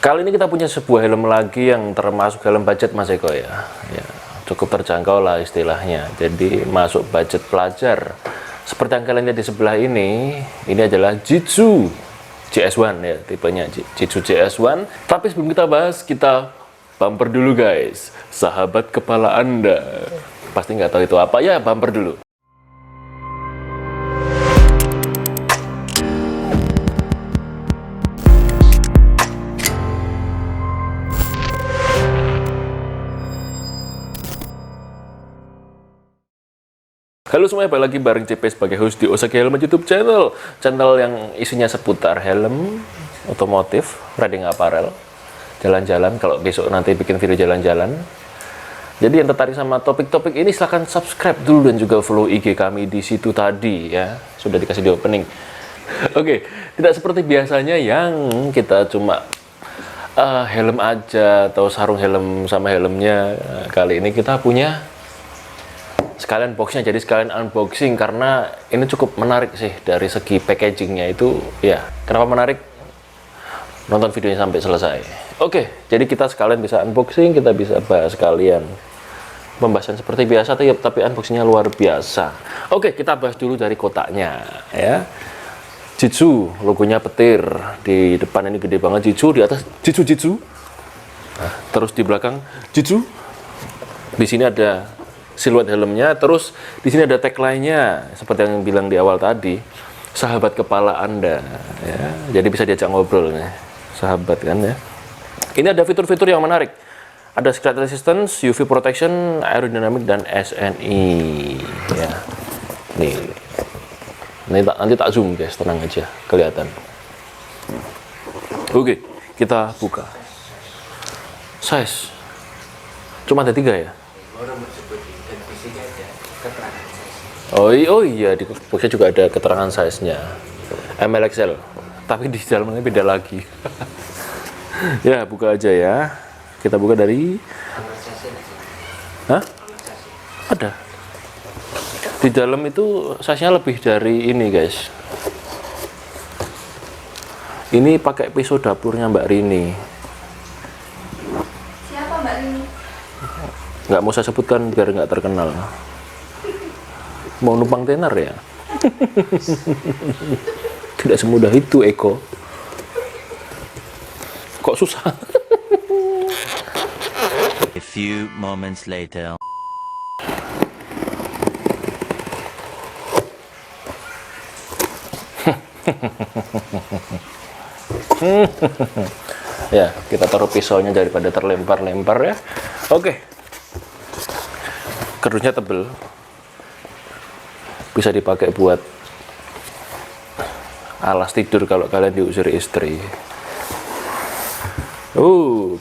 Kali ini kita punya sebuah helm lagi yang termasuk helm budget Mas Eko ya. Cukup terjangkau lah istilahnya. Jadi masuk budget pelajar. Seperti yang kalian lihat di sebelah ini adalah Jitsu JS1 ya, tipenya Jitsu JS1. Tapi sebelum kita bahas, kita bumper dulu guys. Sahabat kepala Anda. Pasti nggak tahu itu apa ya, bumper dulu. Halo semuanya, balik lagi bareng CP sebagai host di Osaki Helmet YouTube channel. Channel yang isinya seputar helm, otomotif, riding apparel, jalan-jalan. Kalau besok nanti bikin video jalan-jalan. Jadi yang tertarik sama topik-topik ini silahkan subscribe dulu dan juga follow IG kami di situ tadi ya. Sudah dikasih di opening. Oke, tidak seperti biasanya yang kita cuma helm aja atau sarung helm sama helmnya. Kali ini kita punya sekalian boxnya, jadi sekalian unboxing karena ini cukup menarik sih dari segi packagingnya itu ya. Kenapa menarik? Nonton videonya sampai selesai. Oke, jadi kita sekalian bisa unboxing, kita bisa bahas sekalian pembahasan seperti biasa, tapi unboxingnya luar biasa. Oke, kita bahas dulu dari kotaknya ya. Jitsu, logonya petir di depan ini gede banget, Jitsu di atas Jitsu. Nah, terus di belakang Jitsu. Di sini ada siluet helmnya, terus di sini ada tagline-nya seperti yang bilang di awal tadi, sahabat kepala Anda ya. Jadi bisa diajak ngobrol nih, sahabat kan ya. Ini ada fitur-fitur yang menarik. Ada scratch resistance, UV protection, aerodynamic dan SNI ya. Nih. Nanti tak zoom guys, tenang aja, kelihatan. Oke, kita buka. Size cuma ada 3 ya. Oh iya, di boxnya juga ada keterangan size-nya, MLXL, tapi di dalamnya beda lagi. Ya, buka aja ya. Kita buka dari, hah? Ada. Di dalam itu size-nya lebih dari ini guys. Ini pakai pisau dapurnya Mbak Rini. Siapa Mbak Rini? Nggak mau saya sebutkan biar nggak terkenal. Mau numpang tenar ya? Tidak semudah itu Eko. Kok susah? A few moments later. Ya, kita taruh pisaunya daripada terlempar-lempar ya. Oke. Kardusnya tebel. Bisa dipakai buat alas tidur kalau kalian diusir istri.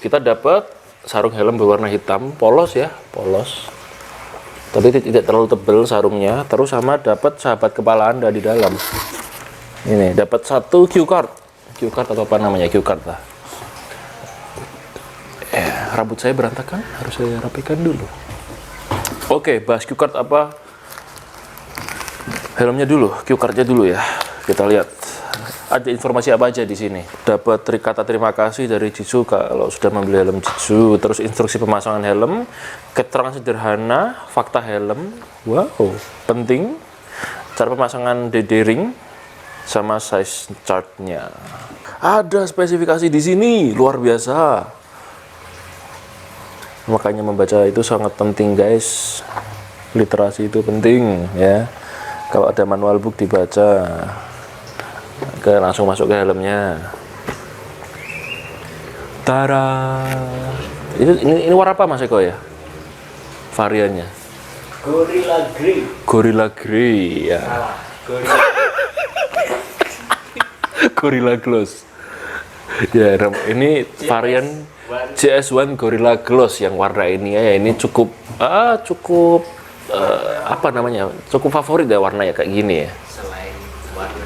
Kita dapat sarung helm berwarna hitam, polos ya, polos. Tapi tidak terlalu tebel sarungnya. Terus sama dapat sahabat kepala Anda di dalam. Ini dapat satu cue card atau apa namanya, cue card lah. Rambut saya berantakan, harus saya rapikan dulu. Oke, bahas cue card apa? Helmnya dulu, cue card-nya dulu ya. Kita lihat ada informasi apa aja di sini. Dapat kata terima kasih dari Jitsu kalau sudah membeli helm Jitsu. Terus instruksi pemasangan helm, keterangan sederhana, fakta helm. Wow, penting. Cara pemasangan DD ring sama size chart-nya. Ada spesifikasi di sini, luar biasa. Makanya membaca itu sangat penting guys. Literasi itu penting ya. Kalau ada manual book dibaca, langsung masuk ke helmnya. Tara. Ini warna apa Mas Eko ya? Variannya? Gorilla Grey. Gorilla Grey ya. Gorilla Gloss. Ya, ini varian JS1 Gorilla Gloss yang warna ini ya. Ini cukup apa namanya, cukup favorit ya warna ya kayak gini ya. Selain warna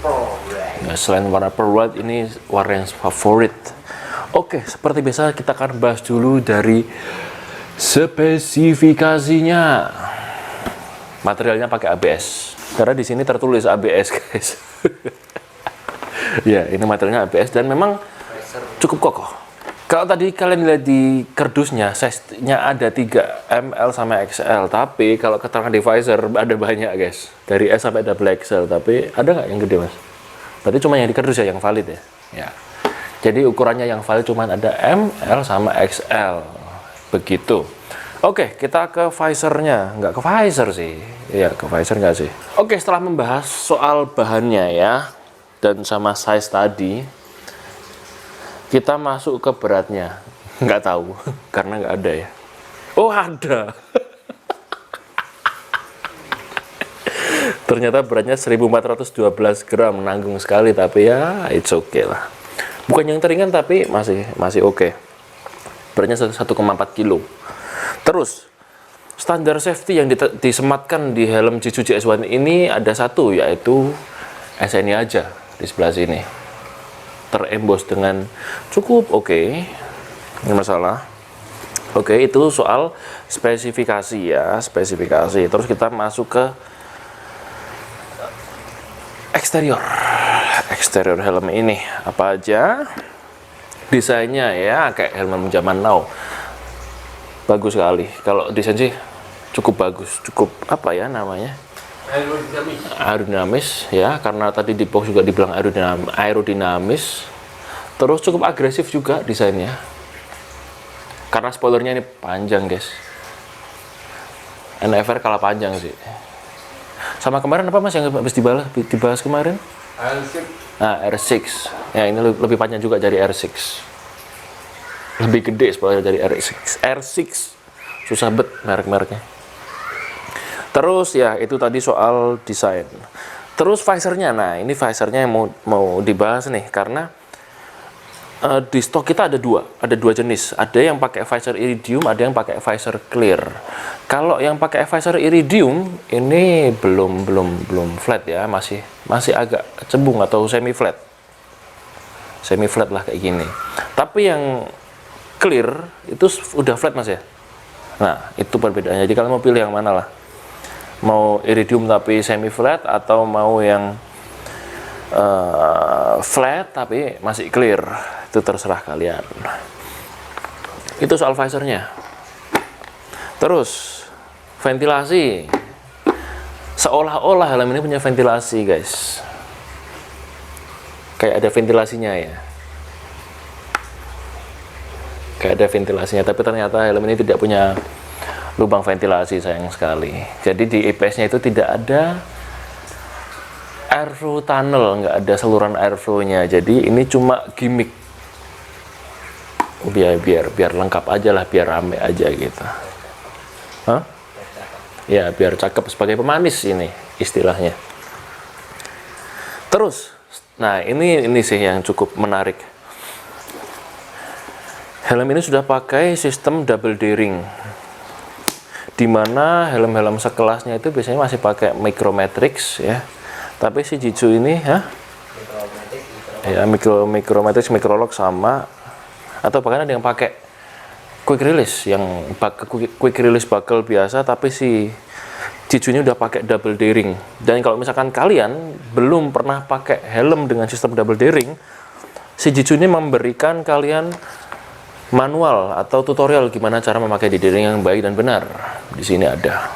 pearl white. Nah, selain warna pearl white, ini warna yang favorit. Oke, seperti biasa kita akan bahas dulu dari spesifikasinya. Materialnya pakai ABS. Karena di sini tertulis ABS guys. Ya, ini materialnya ABS dan memang cukup kokoh. Kalau tadi kalian lihat di kardusnya, size-nya ada 3 ML sama XL, tapi kalau keterangan di visor ada banyak guys, dari S sampai double XL, tapi ada nggak yang gede mas? Berarti cuma yang di kardus ya yang valid ya? Ya. Jadi ukurannya yang valid cuma ada ML sama XL, begitu. Oke, kita ke visornya, nggak ke visor sih, ya ke visor nggak sih? Oke, setelah membahas soal bahannya ya, dan sama size tadi, kita masuk ke beratnya. Nggak tahu, karena nggak ada ya. Oh ada. Ternyata beratnya 1412 gram, nanggung sekali, tapi ya it's okay lah. Bukan yang teringan tapi masih oke. Beratnya 1,4 kilo. Terus standar safety yang disematkan di helm Jiu GS1 ini ada satu, yaitu SNI aja di sebelah sini. Terembos dengan cukup oke, nggak masalah. Oke, itu soal spesifikasi ya, spesifikasi. Terus kita masuk ke eksterior helm ini. Apa aja desainnya ya, kayak helm zaman now, bagus sekali. Kalau desain sih cukup bagus, cukup apa ya namanya, aerodinamis ya, karena tadi di box juga dibilang aerodinamis. Terus cukup agresif juga desainnya, karena spoilernya ini panjang guys. NFR kalah panjang sih sama kemarin. Apa mas yang habis dibahas kemarin? R6 ya, ini lebih panjang juga dari R6, lebih gede spoiler dari R6. Susah bet merek-mereknya. Terus ya itu tadi soal desain. Terus visornya, nah ini visornya yang mau dibahas nih, karena di stok kita ada dua jenis. Ada yang pakai visor iridium, ada yang pakai visor clear. Kalau yang pakai visor iridium ini belum flat ya, masih agak cembung atau semi flat lah kayak gini. Tapi yang clear itu udah flat mas ya. Nah itu perbedaannya. Jadi kalian mau pilih yang mana lah? Mau iridium tapi semi flat, atau mau yang flat tapi masih clear, itu terserah kalian. Itu soal visornya. Terus ventilasi, seolah-olah helm ini punya ventilasi guys, kayak ada ventilasinya ya, kayak ada ventilasinya, tapi ternyata helm ini tidak punya lubang ventilasi, sayang sekali. Jadi di EPS-nya itu tidak ada airflow tunnel, nggak ada saluran airflow-nya. Jadi ini cuma gimmick, biar lengkap aja lah, biar rame aja gitu. Hah? Ya biar cakep, sebagai pemanis ini istilahnya. Terus, nah ini sih yang cukup menarik. Helm ini sudah pakai sistem double D-ring, dimana helm-helm sekelasnya itu biasanya masih pakai micromatrix ya, tapi si Jiu ini ya micromatrix, microlock sama, atau bahkan ada yang pakai quick release, yang quick release buckle biasa, tapi si Jiu ini udah pakai double D-ring. Dan kalau misalkan kalian belum pernah pakai helm dengan sistem double D-ring, si Jiu ini memberikan kalian manual atau tutorial gimana cara memakai D-ring yang baik dan benar. Di sini ada.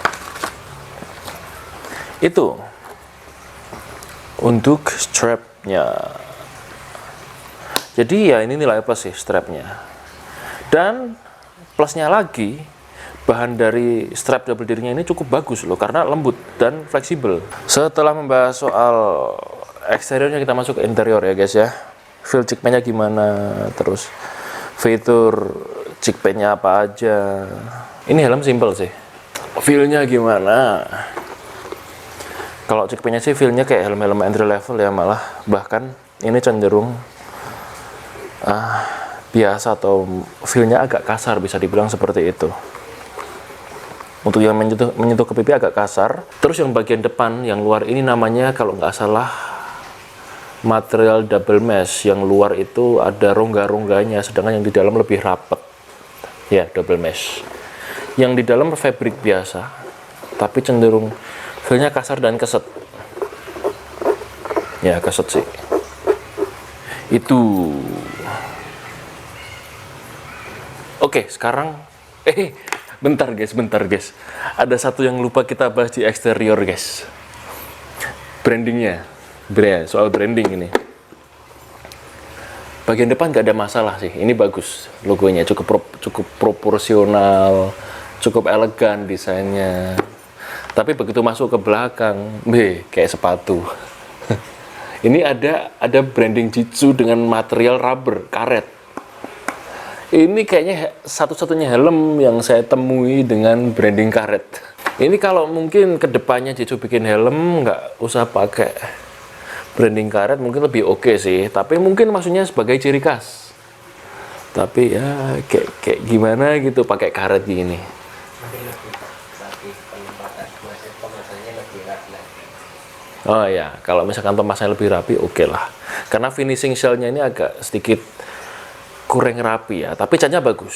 Itu untuk strapnya. Jadi ya ini nilai plus sih strapnya. Dan plusnya lagi, bahan dari strap double D-ringnya ini cukup bagus loh, karena lembut dan fleksibel. Setelah membahas soal eksteriornya, kita masuk ke interior ya guys ya. Feel checkpointnya gimana, terus fitur checkpointnya apa aja. Ini helm simple sih. Feelnya gimana? Kalau checkpointnya sih feelnya kayak helm-helm entry level ya, malah bahkan ini cenderung biasa, atau feelnya agak kasar, bisa dibilang seperti itu. Untuk yang menyentuh ke pipi agak kasar. Terus yang bagian depan, yang luar ini namanya kalau nggak salah material double mesh. Yang luar itu ada rongga-rongganya, sedangkan yang di dalam lebih rapat ya, double mesh. Yang di dalam fabric biasa, tapi cenderung feelnya kasar dan keset ya, keset sih itu. Oke, sekarang bentar guys. Ada satu yang lupa kita bahas di eksterior guys. Brandingnya. Soal branding ini. Bagian depan nggak ada masalah sih. Ini bagus logonya, cukup proporsional, cukup elegan desainnya. Tapi begitu masuk ke belakang, kayak sepatu. Ini ada branding Jitsu dengan material rubber, karet. Ini kayaknya satu-satunya helm yang saya temui dengan branding karet. Ini kalau mungkin kedepannya Jitsu bikin helm nggak usah pakai branding karet, mungkin lebih oke sih. Tapi mungkin maksudnya sebagai ciri khas. Tapi ya kayak gimana gitu pakai karet gini. Tapi penempatan buatnya pemasannya lebih rapi lagi. Oh ya, kalau misalkan pemasangan lebih rapi, oke lah. Karena finishing shell-nya ini agak sedikit kurang rapi ya, tapi catnya bagus.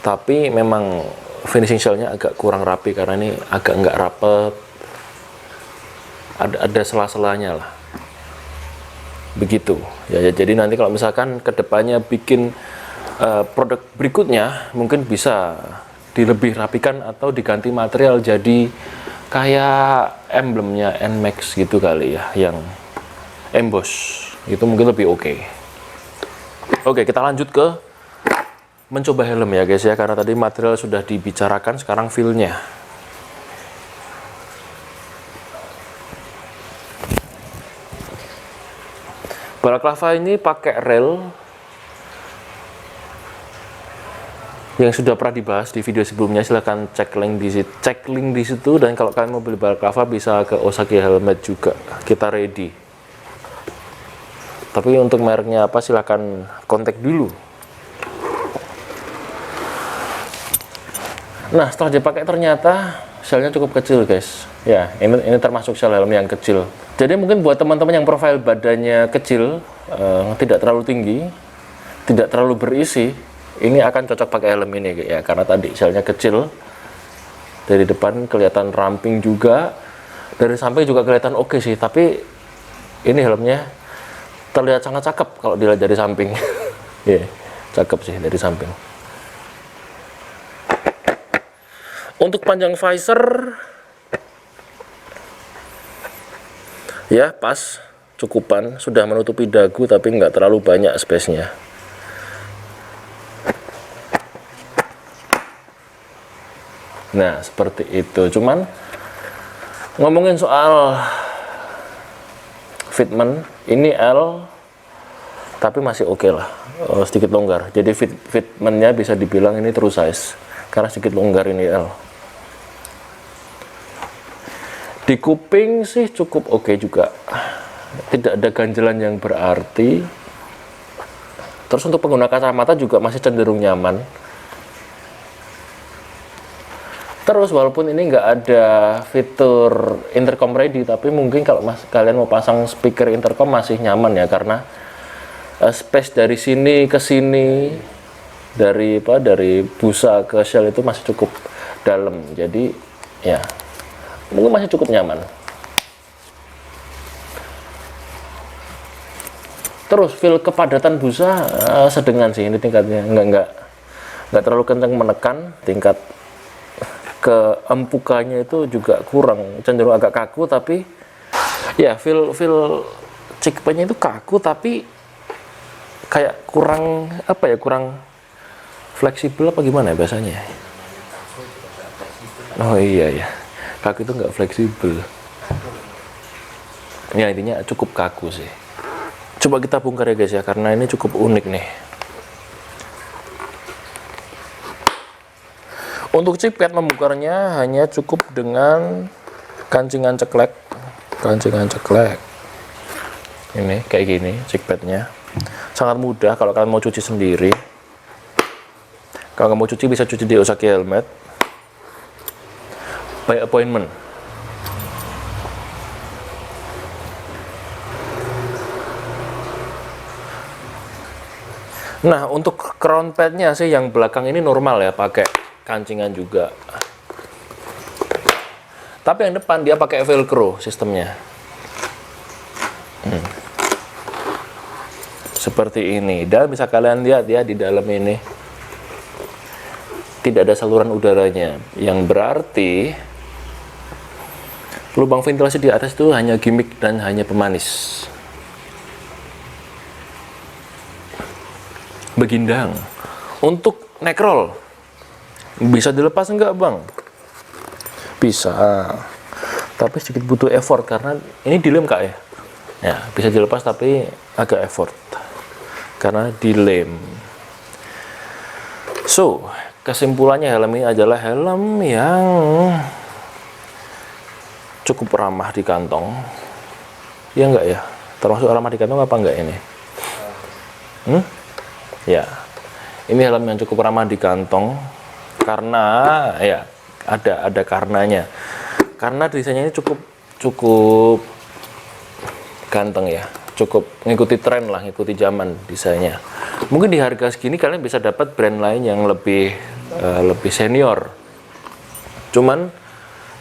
Tapi memang finishing shell-nya agak kurang rapi karena ini agak nggak rapet. Ada sela-selanya lah. Begitu. Ya, jadi nanti kalau misalkan kedepannya bikin produk berikutnya, mungkin bisa dilebih rapikan atau diganti material jadi kayak emblemnya NMAX gitu kali ya, yang emboss. Itu mungkin lebih oke. Oke, kita lanjut ke mencoba helm ya guys ya, karena tadi material sudah dibicarakan, sekarang feel-nya. Balaclava ini pakai rel yang sudah pernah dibahas di video sebelumnya, silahkan cek link di situ. Dan kalau kalian mau beli balaclava bisa ke Osaki Helmet juga, kita ready. Tapi untuk mereknya apa silahkan kontak dulu. Nah, setelah dipakai ternyata shellnya cukup kecil guys. Ya, ini termasuk shell helm yang kecil. Jadi mungkin buat teman-teman yang profil badannya kecil, tidak terlalu tinggi, tidak terlalu berisi, ini akan cocok pakai helm ini ya, karena tadi shellnya kecil. Dari depan kelihatan ramping juga, dari samping juga kelihatan oke sih. Tapi ini helmnya terlihat sangat cakep kalau dilihat dari samping. Cakep sih dari samping. Untuk panjang visor, ya pas, cukupan, sudah menutupi dagu tapi nggak terlalu banyak space-nya. Nah, seperti itu. Cuman ngomongin soal fitment, ini L tapi masih oke lah, sedikit longgar. Jadi fitmentnya bisa dibilang ini true size karena sedikit longgar ini L. Di kuping sih cukup oke juga, tidak ada ganjelan yang berarti. Terus untuk pengguna kacamata juga masih cenderung nyaman. Terus walaupun ini nggak ada fitur intercom ready, tapi mungkin kalau kalian mau pasang speaker intercom masih nyaman ya, karena space dari sini ke sini, dari busa ke shell itu masih cukup dalam. Jadi ya mungkin masih cukup nyaman. Terus feel kepadatan busa sedengan sih ini tingkatnya, nggak terlalu kencang menekan. Tingkat keempukannya itu juga kurang, cenderung agak kaku. Tapi ya feel cikpennya itu kaku tapi kayak kurang kurang fleksibel apa gimana ya bahasanya. Oh iya ya, kaku itu nggak fleksibel ya, intinya cukup kaku sih. Coba kita bongkar ya guys ya, karena ini cukup unik nih. Untuk chipset membongkarnya hanya cukup dengan kancingan ceklek. Ini kayak gini chipsetnya, sangat mudah kalau kalian mau cuci sendiri. Kalau nggak mau cuci bisa cuci di Osaki Helmet by appointment. Nah, untuk crown padnya sih yang belakang ini normal ya, pakai kancingan juga. Tapi yang depan dia pakai velcro sistemnya. seperti ini. Dan bisa kalian lihat ya, di dalam ini tidak ada saluran udaranya, yang berarti lubang ventilasi di atas itu hanya gimmick dan hanya pemanis. Begindang. Untuk nekrol bisa dilepas enggak bang? Bisa, tapi sedikit butuh effort karena ini dilem kak ya. Ya bisa dilepas tapi agak effort karena dilem. So kesimpulannya, helm ini adalah helm yang cukup ramah di kantong. Ya enggak ya? Termasuk ramah di kantong apa enggak ini? Ya, ini helm yang cukup ramah di kantong karena ya ada karenanya. Karena desainnya ini cukup ganteng ya, cukup ngikuti tren lah, ngikuti zaman desainnya. Mungkin di harga segini kalian bisa dapat brand lain yang lebih senior. Cuman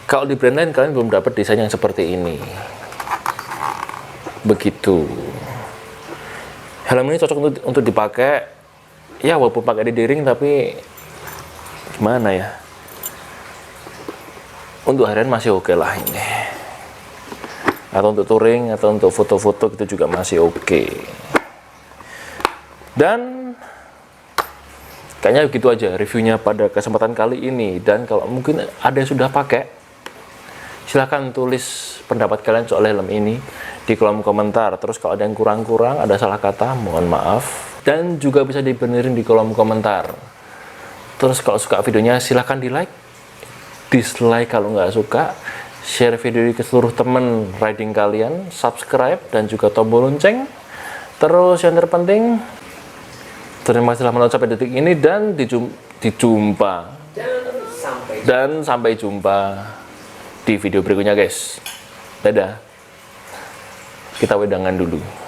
kalau di brand lain kalian belum dapat desain yang seperti ini. Begitu. Helm ini cocok untuk dipakai ya, walaupun pakai di ring, tapi gimana ya, untuk harian masih oke lah ini, atau untuk touring atau untuk foto-foto itu juga masih oke. Dan kayaknya begitu aja reviewnya pada kesempatan kali ini. Dan kalau mungkin ada yang sudah pakai, silahkan tulis pendapat kalian soal helm ini di kolom komentar. Terus kalau ada yang kurang-kurang, ada salah kata, mohon maaf. Dan juga bisa dibenerin di kolom komentar. Terus kalau suka videonya silahkan di like, dislike kalau nggak suka, share video ini ke seluruh temen riding kalian, subscribe dan juga tombol lonceng. Terus yang terpenting, terima kasih telah menonton sampai detik ini dan sampai jumpa di video berikutnya guys. Dadah. Kita wedangan dulu.